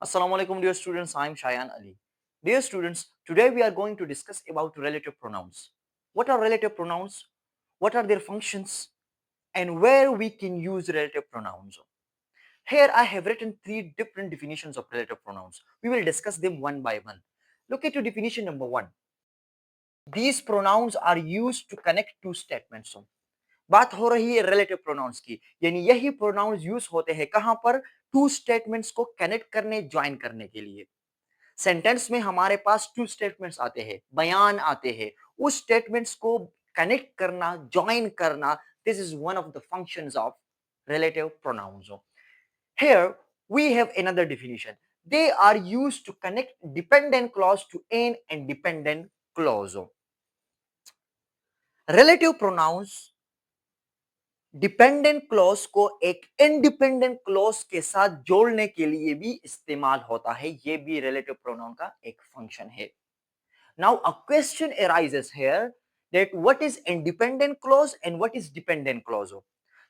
Assalamu alaikum dear students, I am Shayan Ali. Dear students, today we are going to discuss about relative pronouns. What are relative pronouns? What are their functions? And where we can use relative pronouns. Here I have written three different definitions of relative pronouns. We will discuss them one by one. Look at your definition number one. These pronouns are used to connect two statements. बात हो रही है relative pronouns की, यानी यही pronounce use होते हैं कहां पर? टू स्टेटमेंट्स को कनेक्ट करने, ज्वाइन करने के लिए। सेंटेंस में हमारे पास टू स्टेटमेंट्स आते हैं, बयान आते हैं, उस स्टेटमेंट्स को कनेक्ट करना, ज्वाइन करना, this is one of the functions of relative pronouns. Here we have another definition. They are used to connect dependent clause to an independent clause. Relative pronouns dependent clause को एक independent clause के साथ जोड़ने के लिए भी इस्तेमाल होता है। ये भी रिलेटिव प्रोनाउन का एक फंक्शन है। Now a question arises here that what is independent clause and what is dependent clause.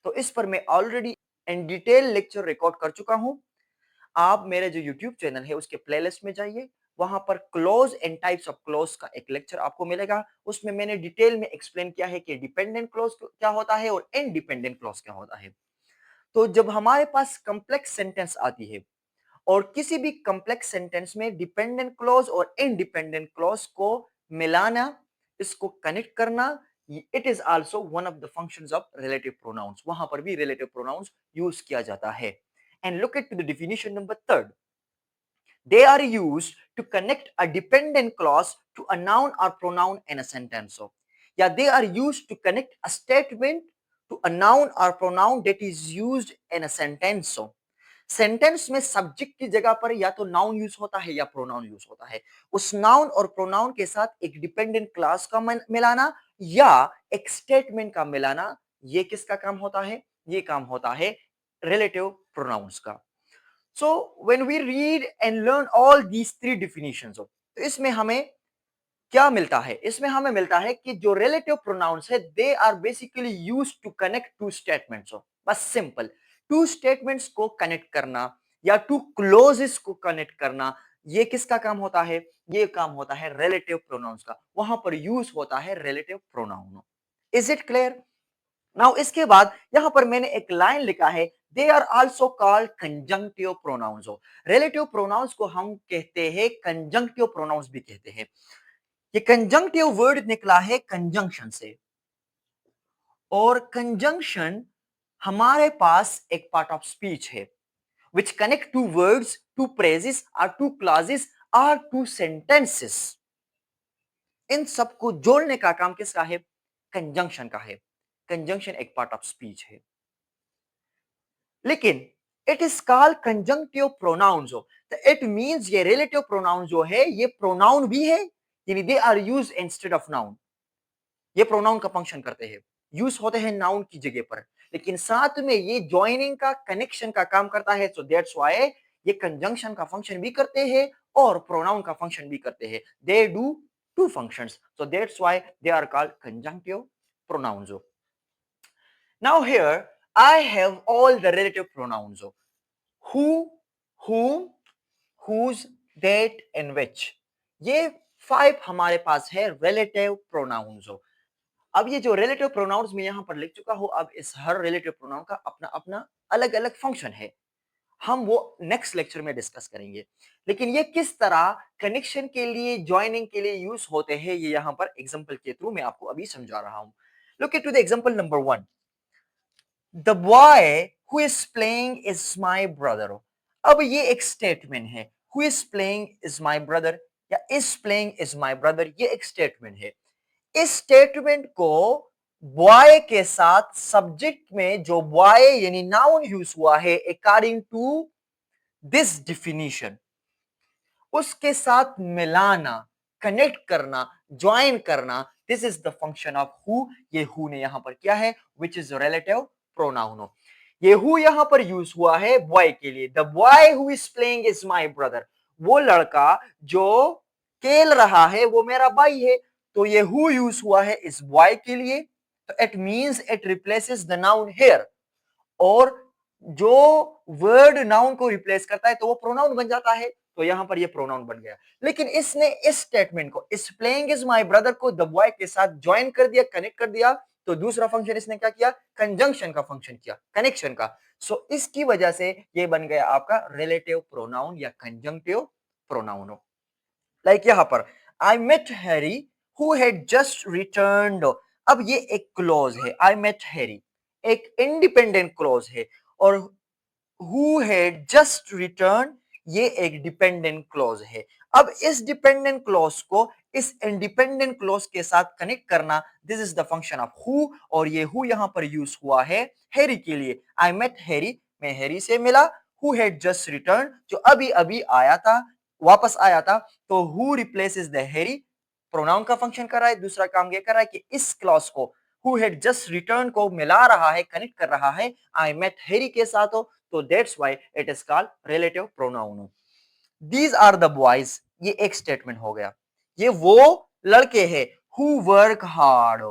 तो इस पर मैं already in detail lecture record कर चुका हूं। आप मेरे जो यूट्यूब चैनल है उसके प्लेलिस्ट में जाइए, वहां पर close and types of close का एक लेक्चर आपको मिलेगा। उसमें मैंने डिटेल में एक्सप्लेन किया है कि डिपेंडेंट क्लोज क्या होता है और इनडिपेंडेंट क्लोज क्या होता है। तो जब हमारे पास कॉम्प्लेक्स सेंटेंस आती है और किसी भी कॉम्प्लेक्स सेंटेंस में डिपेंडेंट क्लोज और इनडिपेंडेंट क्लोज को मिलाना, इसको कनेक्ट करना, it is also one of the functions of relative pronouns. वहां पर भी रिलेटिव प्रोनाउंस यूज किया जाता है। And look at the definition number third. They are used to connect a dependent clause to a noun or pronoun in a sentence. So, yeah, they are used to connect a statement to a noun or pronoun that is used in a sentence. So, sentence में subject की जगह पर या तो noun use होता है या pronoun use होता है। उस नाउन और प्रोनाउन के साथ एक डिपेंडेंट क्लास का मिलाना या एक स्टेटमेंट का मिलाना, ये किसका काम होता है? ये काम होता है रिलेटिव प्रोनाउंस का। So when we read and learn all these three definitions of, तो इसमें हमें क्या मिलता है? इसमें हमें मिलता है कि जो relative pronouns है they are basically used to connect two statements of, बस सिंपल two statements को कनेक्ट करना या two clauses को कनेक्ट करना, ये किसका काम होता है? ये काम होता है relative pronouns का। वहां पर यूज होता है relative pronoun। Is it clear? Now इसके बाद यहां पर मैंने एक लाइन लिखा है, they are also called conjunctive pronouns. Relative pronouns को हम कहते हैं कंजंक्टिव प्रोनाउंस भी कहते हैं। ये कंजंक्टिव वर्ड निकला है कंजंक्शन से, और कंजंक्शन हमारे पास एक पार्ट ऑफ स्पीच है which connect two words, two phrases or two clauses or two sentences। इन सबको जोड़ने का काम किसका है? कंजंक्शन का है। कंजंक्शन एक पार्ट ऑफ स्पीच है, लेकिन it is called conjunctive pronoun. जो तो इट मींस ये रिलेटिव प्रोनाउन जो है ये प्रोनाउन भी है, यानी they are use instead of noun. ये प्रोनाउन का फंक्शन करते हैं, यूज होते हैं नाउन की जगह पर, लेकिन साथ में ये ज्वाइनिंग का, कनेक्शन का काम करता है। सो दैट्स व्हाई ये कंजंक्शन का फंक्शन भी करते हैं और प्रोनाउन का फंक्शन भी करते हैं। They do two functions, so that's why they are called conjunctive pronouns. Now here I have all the relative pronouns of who, whom, whose, that and which। ये 5 हमारे पास है relative pronouns। अब ये जो relative pronouns मैं यहाँ पर लिख चुका हूँ, अब इस हर relative pronoun का अपना अपना अलग अलग फंक्शन है। हम वो नेक्स्ट लेक्चर में डिस्कस करेंगे, लेकिन ये किस तरह कनेक्शन के लिए, ज्वाइनिंग के लिए यूज होते हैं, ये यहाँ पर एग्जांपल के थ्रू मैं आपको अभी समझा रहा हूँ। Look at to the example number 1। The boy who is playing is my brother। अब ये एक स्टेटमेंट है, who is playing is my brother या is playing is my brother, ये एक स्टेटमेंट है। इस स्टेटमेंट को बॉय के साथ सब्जेक्ट में जो बॉय यानी नाउन यूज हुआ है अकॉर्डिंग टू दिस डिफिनीशन, उसके साथ मिलाना, कनेक्ट करना, ज्वाइन करना, this is the function of who. ये हु ने यहां पर किया है विच इज रिलेटिव प्रोनाउन। ये हु यहां पर यूज हुआ है बॉय के लिए। The boy who is playing is my brother. वो लड़का जो खेल रहा है वो मेरा भाई है। तो ये हु यूज हुआ है इस बॉय के लिए, तो it means it replaces the noun here. और जो वर्ड नाउन को रिप्लेस करता है तो वो प्रोनाउन बन जाता है, तो यहां पर ये प्रोनाउन बन गया। लेकिन इसने इस स्टेटमेंट को, इस प्लेइंग इज माय ब्रदर को द बॉय के साथ ज्वाइन कर दिया, कनेक्ट कर दिया, तो दूसरा फंक्शन इसने क्या किया, कंजंक्शन का फंक्शन किया, कनेक्शन का। सो इसकी वजह से ये बन गया आपका रिलेटिव प्रोनाउन या कंजंक्टिव प्रोनाउन। लाइक यहां पर I met Harry who had just returned, अब ये एक क्लॉज है, आई मेट हैरी एक इंडिपेंडेंट क्लॉज है, और who had just returned ये एक डिपेंडेंट क्लॉज है। अब इस डिपेंडेंट क्लॉज को इस इंडिपेंडेंट क्लॉज के साथ कनेक्ट करना, this is the function of who, और ये हु यहां पर यूज हुआ है हैरी के लिए। आई मेट हैरी, मैं हैरी से मिला, हु हैड जस्ट रिटर्न जो अभी अभी आया था, वापस आया था, तो who replaces the Harry, pronoun का फंक्शन कर रहा है। दूसरा काम ये कर रहा है कि इस क्लॉज को हु हैड जस्ट रिटर्न को मिला रहा है, कनेक्ट कर रहा है आई मेट हैरी के साथ हो, तो that's why it is called relative pronoun. These are the boys, ये एक स्टेटमेंट हो गया, ये वो लड़के हैं who work hard,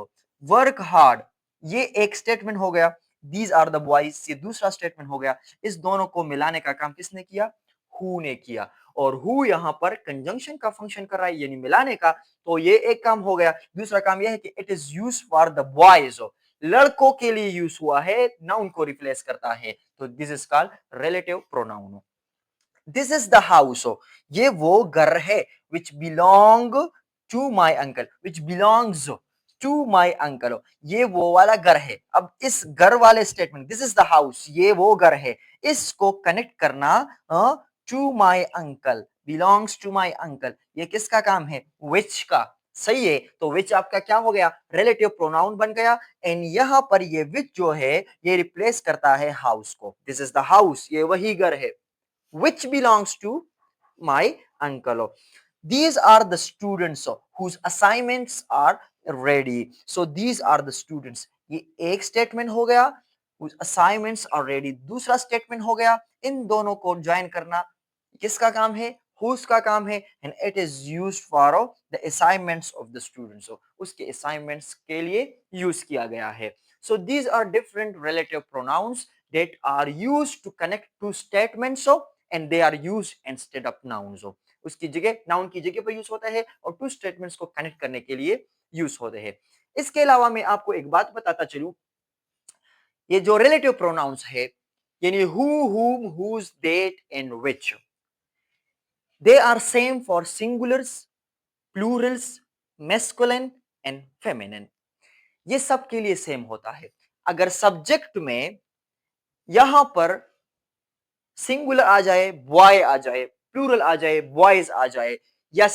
work hard ये एक स्टेटमेंट हो गया। दीज आर द बॉयज ये दूसरा स्टेटमेंट हो गया। इस दोनों को मिलाने का काम किसने किया, हु ने किया, और हु यहां पर कंजंक्शन का फंक्शन कर रहा है यानी मिलाने का, तो ये एक काम हो गया। दूसरा काम यह है कि it is use for the boys, लड़कों के लिए यूज हुआ है, नाउन को रिप्लेस करता है, तो this is called relative pronoun. This is the house, ये वो घर है, which belong to my uncle, which belongs to my uncle, ये वो वाला घर है। अब इस घर वाले statement this is the house, ये वो घर है, इसको कनेक्ट करना to my uncle, belongs to my uncle, ये किसका काम है, विच का। सही है, तो विच आपका क्या हो गया, रिलेटिव प्रोनाउन बन गया। एंड यहां पर ये विच जो है ये रिप्लेस करता है हाउस को, दिस इज द हाउस, ये वही घर है, which belongs to my uncle. These are the students whose assignments are ready. So these are the students. ये एक स्टेटमेंट हो गया, whose assignments are ready, दूसरा स्टेटमेंट हो गया। इन दोनों को ज्वाइन करना किसका काम है, whose का काम है, and it is used for the assignments of the students. So उसके assignments के लिए यूज किया गया है। So these are different relative pronouns that are used to connect two statements and they are used instead of nouns. उसकी जगह noun की जगह पर यूज होता है और टू स्टेटमेंट्स को कनेक्ट करने के लिए यूज होते हैं। इसके अलावा मैं आपको एक बात बताता चलूं, ये जो रिलेटिव प्रोनाउंस है यानी who, whom, whose, that and which, they are same for singulars, plurals, masculine and feminine, ये सब के लिए सेम होता है। अगर सब्जेक्ट में यहां पर सिंगुलर आ जाए, बॉय आ जाए, प्लूरल आ जाए, बॉयज आ जाए, या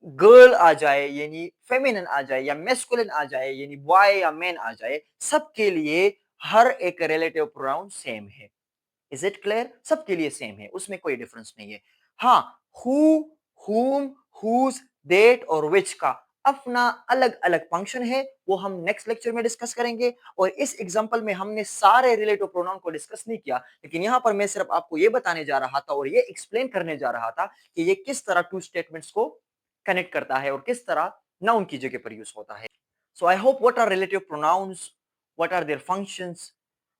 गर्ल आ जाए यानी फेमिनिन आ जाए, या मेस्कुलिन आ जाए यानी बॉय या मैन आ जाए, सबके लिए हर एक रिलेटिव प्रोनाउन सेम है। इज इट क्लियर, सबके लिए सेम है, उसमें कोई डिफरेंस नहीं है। हाँ, हु, हुम, हुज, देट और विच का अपना अलग अलग फंक्शन है, वो हम नेक्स्ट लेक्चर में डिस्कस करेंगे। और इस एग्जांपल में हमने सारे रिलेटिव प्रोनाउन को डिस्कस नहीं किया, लेकिन यहां पर मैं सिर्फ आपको ये बताने जा रहा था और ये एक्सप्लेन करने जा रहा था कि ये किस तरह टू स्टेटमेंट्स को कनेक्ट करता है और किस तरह नाउन की जगह पर यूज होता है। So I hope what are relative pronouns, what are their functions,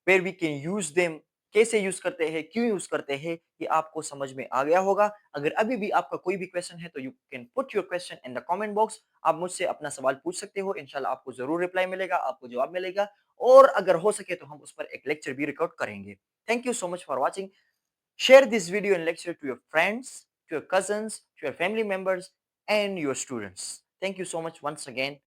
where we can use them, कैसे यूज करते हैं, क्यों यूज करते हैं, ये आपको समझ में आ गया होगा। अगर अभी भी आपका कोई भी क्वेश्चन है तो you can put your question in the comment box, आप मुझसे अपना सवाल पूछ सकते हो, इंशाल्लाह आपको जरूर रिप्लाई मिलेगा, आपको जवाब मिलेगा, और अगर हो सके तो हम उस पर एक लेक्चर भी रिकॉर्ड करेंगे। Thank you so much for watching. Share this video and lecture to your friends, to your cousins, to your family members and your students. Thank you so much once again.